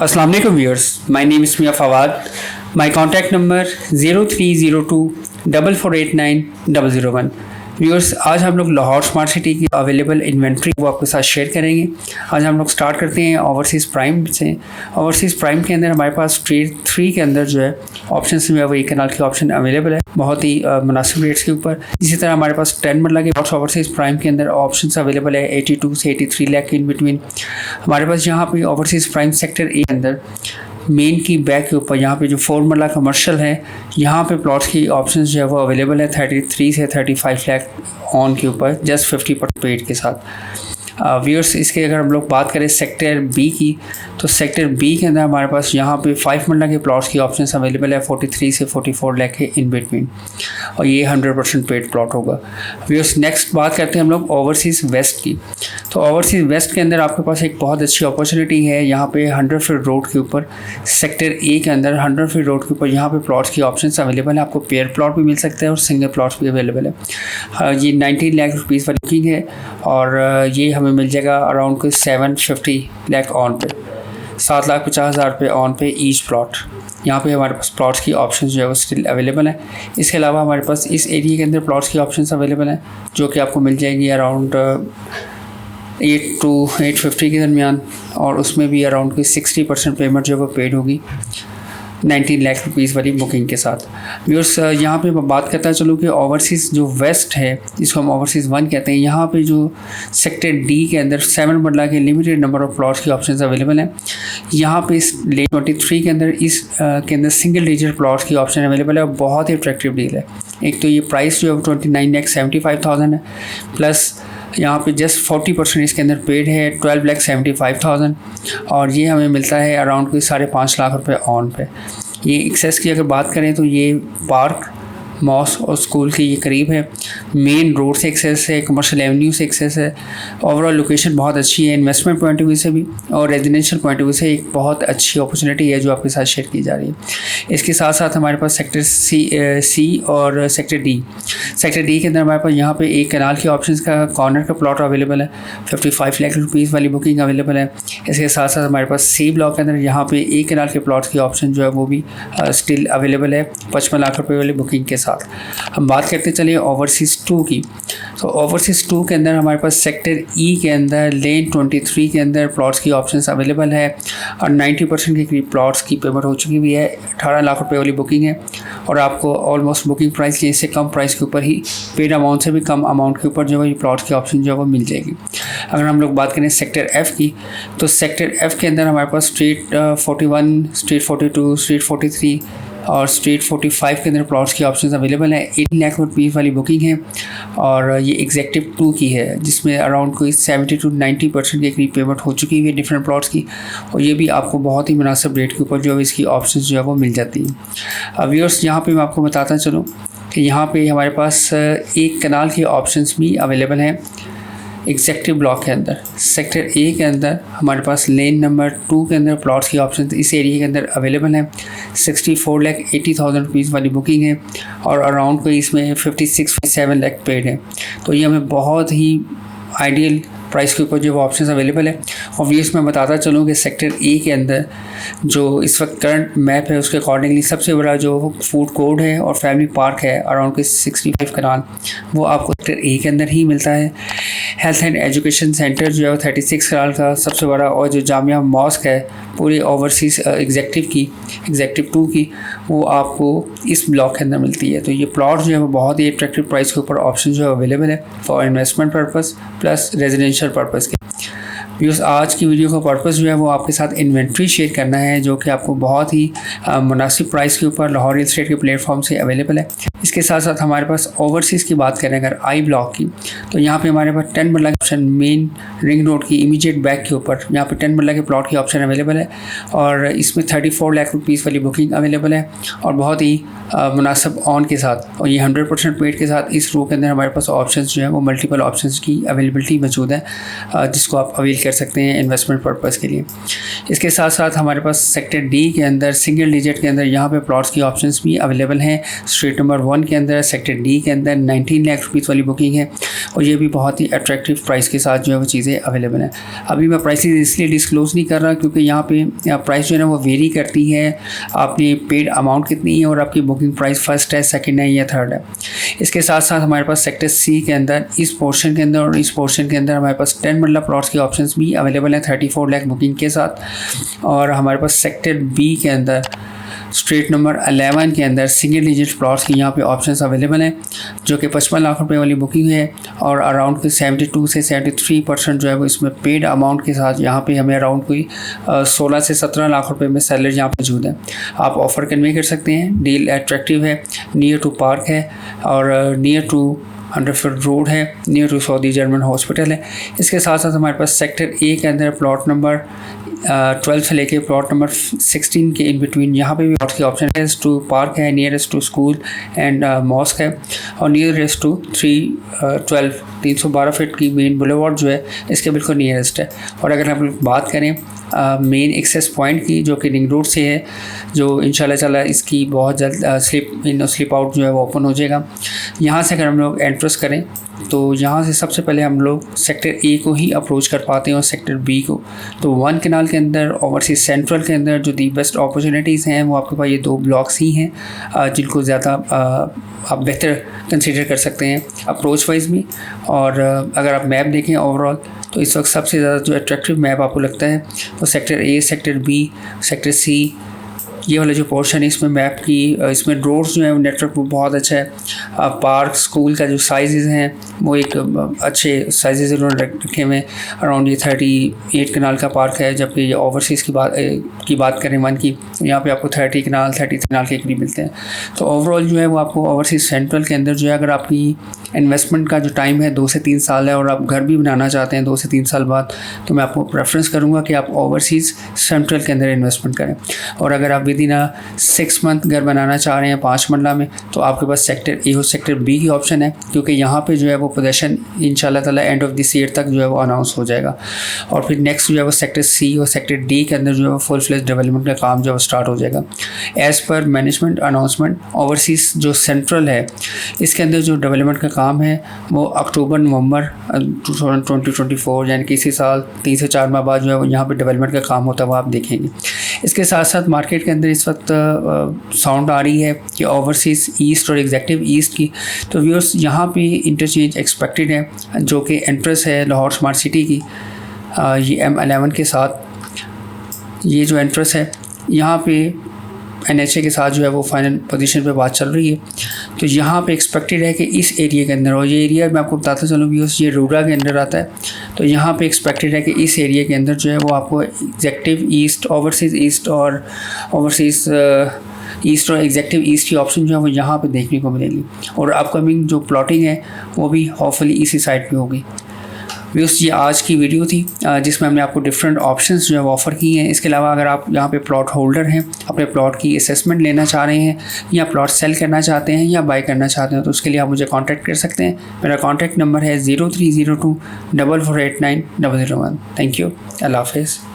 अस्सलाम वालेकुम viewers, my name is Mian Fawad. My contact number 0302 4489 001। Viewers, आज हम लोग लाहौर स्मार्ट सिटी की अवेलेबल इन्वेंट्री वो आपके साथ शेयर करेंगे। आज हम लोग स्टार्ट करते हैं ओवरसीज़ प्राइम से। ओवरसीज़ प्राइम के अंदर हमारे पास ट्रेड 3 के अंदर जो है ऑप्शन में वो एक कनाल की ऑप्शन अवेलेबल है, बहुत ही मुनासिब रेट्स के ऊपर। इसी तरह हमारे पास 10 मरला के ओवरसीज़ प्राइम के अंदर ऑप्शन अवेलेबल है 82 से 83 लाख के इन बिटवीन। हमारे पास यहाँ पे ओवरसीज़ प्राइम सेक्टर ए के अंदर मेन की बैक के ऊपर यहाँ पे जो 4 मरला कमर्शियल है, यहाँ पे प्लॉट्स की ऑप्शंस जो है वो अवेलेबल है 33 से 35 लाख ऑन के ऊपर, जस्ट 50% पेड के साथ। व्यूअर्स, इसके अगर हम लोग बात करें सेक्टर बी की, तो सेक्टर बी के अंदर हमारे पास यहाँ पे 5 मरला के प्लॉट्स की ऑप्शंस अवेलेबल है 43 से 44 लाख के इन बिटवीन, और ये 100% पेड प्लॉट होगा। व्यूअर्स, नेक्स्ट बात करते हैं हम लोग ओवरसीज़ वेस्ट की। तो ओवरसीज़ वेस्ट के अंदर आपके पास एक बहुत अच्छी अपॉर्चुनिटी है, यहाँ पे 100 फीट रोड के ऊपर सेक्टर ए के अंदर 100 फीट रोड के ऊपर यहाँ पे प्लॉट्स की ऑप्शंस अवेलेबल है। आपको पेयर प्लॉट भी मिल सकता है और सिंगल प्लॉट्स भी अवेलेबल है। ये 19 लाख रुपीज़ वाली बुकिंग है, और ये हमें मिल जाएगा अराउंड कोई 750 लाख ऑन पे, 7,50,000 रुपये ऑन पे ईच प्लॉट। यहाँ पे हमारे पास प्लॉट्स की ऑप्शंस जो है वो स्टिल अवेलेबल है। इसके अलावा हमारे पास इस एरिया के अंदर प्लॉट्स की ऑप्शंस अवेलेबल हैं, जो कि आपको मिल जाएगी अराउंड 8 to 850 के दरमियान, और उसमें भी अराउंड की 60% पेमेंट जो है वो पेड होगी 19 लाख रुपीज़ वाली बुकिंग के साथ। व्यूअर्स, यहाँ पे मैं बात करता चलूँ कि ओवरसीज़ जो वेस्ट है, जिसको हम ओवरसीज़ 1 कहते हैं, यहाँ पे जो सेक्टर डी के अंदर 7 मरला के लिमिटेड नंबर ऑफ प्लॉट्स की ऑप्शंस अवेलेबल हैं। यहाँ पे इस लेन 23 के अंदर के अंदर सिंगल डिजिट प्लॉट्स की ऑप्शन अवेलेबल है, और बहुत ही अट्रैक्टिव डील है। एक तो ये प्राइस जो है 29,75,000 है, प्लस यहाँ पे जस्ट 40% इसके अंदर पेड है 12,75,000, और ये हमें मिलता है अराउंड कोई 5.5 लाख रुपए ऑन पे। ये एक्सेस की अगर बात करें तो ये पार्क, मॉस और स्कूल के ये करीब है, मेन रोड से एक्सेस है, कमर्शियल एवेन्यू से एक्सेस है। ओवरऑल लोकेशन बहुत अच्छी है, इन्वेस्टमेंट पॉइंट ऑफ व्यू से भी और रेजिडेंशियल पॉइंट ऑफ व्यू से एक बहुत अच्छी अपॉर्चुनिटी है जो आपके साथ शेयर की जा रही है। इसके साथ साथ हमारे पास सेक्टर सी और सेक्टर डी के अंदर हमारे पास यहाँ पे एक कनाल के ऑप्शंस का कॉर्नर का प्लॉट अवेलेबल है, 55 लाख रुपीज़ वाली बुकिंग अवेलेबल है। इसके साथ साथ हमारे पास सी ब्लॉक के अंदर यहाँ पे एक कनाल के प्लॉट की ऑप्शन जो है वो भी स्टिल अवेलेबल है 55 लाख रुपये वाली बुकिंग के साथ। हम बात करते चलिए ओवरसीज़ 2 की। तो ओवरसीज़ 2 के अंदर हमारे पास सेक्टर ई के अंदर लेन 23 के अंदर प्लॉट्स की ऑप्शंस अवेलेबल है, और 90% के करीब प्लॉट्स की पेमेंट हो चुकी हुई है। 18 लाख रुपए वाली बुकिंग है, और आपको ऑलमोस्ट बुकिंग प्राइस के इससे कम प्राइस के ऊपर ही, पेड अमाउंट से भी कम अमाउंट के ऊपर जो है ये प्लॉट्स की ऑप्शन जो है वो मिल जाएगी। अगर हम लोग बात करें सेक्टर एफ़ की, तो सेक्टर एफ़ के अंदर हमारे पास स्ट्रीट 41, स्ट्रीट 42, स्ट्रीट 43 और स्ट्रीट 45 के अंदर प्लॉट्स की ऑप्शंस अवेलेबल है। 8 लाख रुपीज़ वाली बुकिंग है, और ये एग्जेक्टिव 2 की है, जिसमें अराउंड कोई 70 to 90% के करीब पेमेंट हो चुकी हुई है डिफरेंट प्लॉट्स की, और ये भी आपको बहुत ही मुनासिब रेट के ऊपर जो है इसकी ऑप्शंस जो है वो मिल जाती हैं। व्यूअर्स, यहाँ पे मैं आपको बताता चलूँ कि यहाँ पे हमारे पास एक कनाल के ऑप्शंस भी अवेलेबल हैं एग्जेक्टिव ब्लॉक के अंदर। सेक्टर ए के अंदर हमारे पास लेन नंबर 2 के अंदर प्लॉट्स की ऑप्शन इस एरिया के अंदर अवेलेबल है। 64,80,000 रुपीज़ वाली बुकिंग है, और अराउंड कोई इसमें 56.7 लाख पेड है। तो ये हमें बहुत ही आइडियल प्राइस के ऊपर जो ऑप्शंस अवेलेबल है। और व्यूअर्स, मैं बताता चलूँ कि सेक्टर ए के अंदर जो इस वक्त करंट मैप है उसके अकॉर्डिंगली सबसे बड़ा जो फूड कोर्ट है और फैमिली पार्क है अराउंड के 65 कनाल, वो आपको सेक्टर ए के अंदर ही मिलता है। हेल्थ एंड एजुकेशन सेंटर जो है 36 कनाल का सबसे बड़ा, और जो जामिया मॉस्क है पूरी ओवरसीज़ एग्जेक्टिव 2 की, वो आपको इस ब्लॉक के अंदर मिलती है। तो ये प्लॉट जो है वो बहुत ही अट्रैक्टिव प्राइस के ऊपर ऑप्शन जो है अवेलेबल है for investment purpose plus residential purpose के। व्यूअर्स, आज की वीडियो का पर्पस जो है वो आपके साथ इन्वेंट्री शेयर करना है, जो कि आपको बहुत ही मुनासिब प्राइस के ऊपर लाहौर रियल एस्टेट के प्लेटफॉर्म से अवेलेबल है। इसके साथ साथ हमारे पास ओवरसीज़ की बात करें अगर आई ब्लॉक की, तो यहाँ पे हमारे पास 10 मरला के ऑप्शन मेन रिंग रोड की इमीडिएट बैक के ऊपर यहाँ पे 10 मरला के प्लॉट की ऑप्शन अवेलेबल है, और इसमें 34 लाख रुपीज़ वाली बुकिंग अवेलेबल है, और बहुत ही मुनासिब ऑन के साथ, और ये 100% पेड के साथ इस रो के अंदर हमारे पास ऑप्शंस जो है वो मल्टीपल ऑप्शंस की अवेलेबिलिटी मौजूद है, जिसको आप अवेल कर सकते हैं इन्वेस्टमेंट पर्पज़ के लिए। इसके साथ साथ हमारे पास सेक्टर डी के अंदर सिंगल डिजिट के अंदर यहाँ पे प्लॉट्स की ऑप्शंस भी अवेलेबल हैं। स्ट्रीट नंबर 1 के अंदर सेक्टर डी के अंदर 19 लाख रुपीज़ वाली बुकिंग है और ये भी बहुत ही अट्रैक्टिव प्राइस के साथ जो है वो चीज़ें अवेलेबल हैं। अभी मैं प्राइसेस इसलिए डिस्क्लोज़ नहीं कर रहा क्योंकि यहाँ पे प्राइस जो है ना वो वेरी करती है, आपने पेड अमाउंट कितनी है और आपकी बुकिंग प्राइस फर्स्ट है, सेकंड है या थर्ड है। इसके साथ साथ हमारे पास सेक्टर सी के अंदर इस पोर्शन के अंदर और इस पोर्शन के अंदर हमारे पास 10 मरला प्लॉट्स की ऑप्शंस भी अवेलेबल हैं 34 लाख बुकिंग के साथ। और हमारे पास सेक्टर बी के अंदर स्ट्रीट नंबर 11 के अंदर सिंगल डिजिट प्लॉट्स की यहाँ पे ऑप्शंस अवेलेबल हैं जो कि 55 लाख रुपए वाली बुकिंग है और अराउंड कोई 72 से 73% जो है वो इसमें पेड अमाउंट के साथ यहाँ पे हमें अराउंड कोई 16 से 17 लाख रुपए में सैलरी यहाँ पे मौजूद है। आप ऑफ़र कन्वे कर सकते हैं, डील अट्रैक्टिव है, नियर टू पार्क है और नियर टू अंडरफील्ड रोड है, near to Saudi German hospital है। इसके साथ साथ हमारे पास सेक्टर ए के अंदर प्लॉट नंबर 12 से लेके प्लॉट नंबर 16 के इन बिटवीन यहाँ पे भी प्लॉट की ऑप्शन है। टू पार्क है, nearest to school and mosque है और नियरेस्ट टू 312 फीट की मेन बुलेवार्ड जो है इसके बिल्कुल नियरेस्ट है। और अगर हम लोग बात करें मेन एक्सेस पॉइंट की जो कि रिंग रोड से है, जो इंशाल्लाह ताला इसकी बहुत जल्द स्लिप आउट जो है वो ओपन हो जाएगा। यहाँ से अगर हम लोग एंट्रेंस करें तो यहाँ से सबसे पहले हम लोग सेक्टर ए को ही अप्रोच कर पाते हैं और सेक्टर बी को। तो 1 कैनाल के अंदर ओवरसीज सेंट्रल के अंदर जो दी बेस्ट अपॉर्चुनिटीज़ हैं वो आपके पास ये 2 ब्लॉक्स ही हैं जिनको ज़्यादा आप बेहतर कंसीडर कर सकते हैं अप्रोच वाइज भी। और अगर आप मैप देखें ओवरऑल तो इस वक्त सबसे ज़्यादा जो अट्रैक्टिव मैप आपको लगता है वो sector A, sector B, sector C, ये वाला जो पोर्शन है इसमें मैप की इसमें रोड्स जो है नेटवर्क वो बहुत अच्छा है। पार्क स्कूल का जो साइज़ हैं वो एक अच्छे साइज़ उन्होंने रखे हुए हैं। अराउंड ये 38 कनाल का पार्क है, जबकि ये ओवरसीज़ की बात करें 1 की यहाँ पे आपको 30 कनाल 33 कनाल के करीब मिलते हैं। तो ओवरऑल जो है वो आपको ओवरसीज़ सेंट्रल के अंदर जो है अगर आपकी इन्वेस्टमेंट का जो टाइम है 2 से 3 साल है और आप घर भी बनाना चाहते हैं 2 से 3 साल बाद, तो मैं आपको प्रेफरेंस करूँगा कि आप ओवरसीज़ सेंट्रल के अंदर इन्वेस्टमेंट करें। और अगर आप विद इन 6 मंथ घर बनाना चाह रहे हैं 5 मरला में तो आपके पास सेक्टर ए और सेक्टर बी की ऑप्शन है क्योंकि यहाँ पे जो है वो पोजीशन इंशाल्लाह ताला एंड ऑफ दिस ईयर तक जो है वो अनाउंस हो जाएगा। और फिर नेक्स्ट जो है वो सेक्टर सी और सेक्टर डी के अंदर जो है वो फुल फ्लेज डेवलपमेंट का काम जो है वो स्टार्ट हो जाएगा। As per management announcement overseas जो सेंट्रल है इसके अंदर जो डेवलपमेंट का काम है वो अक्टूबर-नवंबर 2024 यानी कि इसी साल 3 से 4 माह बाद जो है वो यहाँ पे डेवलपमेंट का काम होता है वो आप देखेंगे। इसके साथ साथ मार्केट के अंदर इस वक्त साउंड आ रही है कि ओवरसीज़ ईस्ट और एग्जेक्टिव ईस्ट की, तो व्यूअर्स यहाँ पे इंटरचेंज एक्सपेक्टेड है जो कि एंट्रेंस है लाहौर स्मार्ट सिटी की ये M11 के साथ। ये जो एंट्रेंस है यहाँ पे NHA के साथ जो है वो फाइनल पोजीशन पे बात चल रही है। तो यहाँ पे एक्सपेक्टेड है कि इस एरिया के अंदर, और ये एरिया मैं आपको बताता चलूँ व्यूअर्स ये रूरा के अंदर आता है, तो यहाँ पे एक्सपेक्टेड है कि इस एरिया के अंदर जो है वो आपको एग्जेक्टिव ईस्ट, ओवरसीज़ ईस्ट और ओवरसीज़ ईस्ट और एग्जेक्टिव ईस्ट की ऑप्शन जो है वो यहाँ पे देखने को मिलेगी। और अपकमिंग जो प्लॉटिंग है वो भी होपफुली इसी साइड पे होगी। व्यूअर्स ये आज की वीडियो थी जिसमें हमने आपको डिफरेंट ऑप्शंस जो है ऑफ़र किए हैं। इसके अलावा अगर आप यहाँ पे प्लॉट होल्डर हैं, अपने प्लॉट की असेसमेंट लेना चाह रहे हैं या प्लॉट सेल करना चाहते हैं या बाय करना चाहते हैं तो उसके लिए आप मुझे कांटेक्ट कर सकते हैं। मेरा कांटेक्ट नंबर है 0302 4489 001। थैंक यू, अल्लाह हाफ़िज़।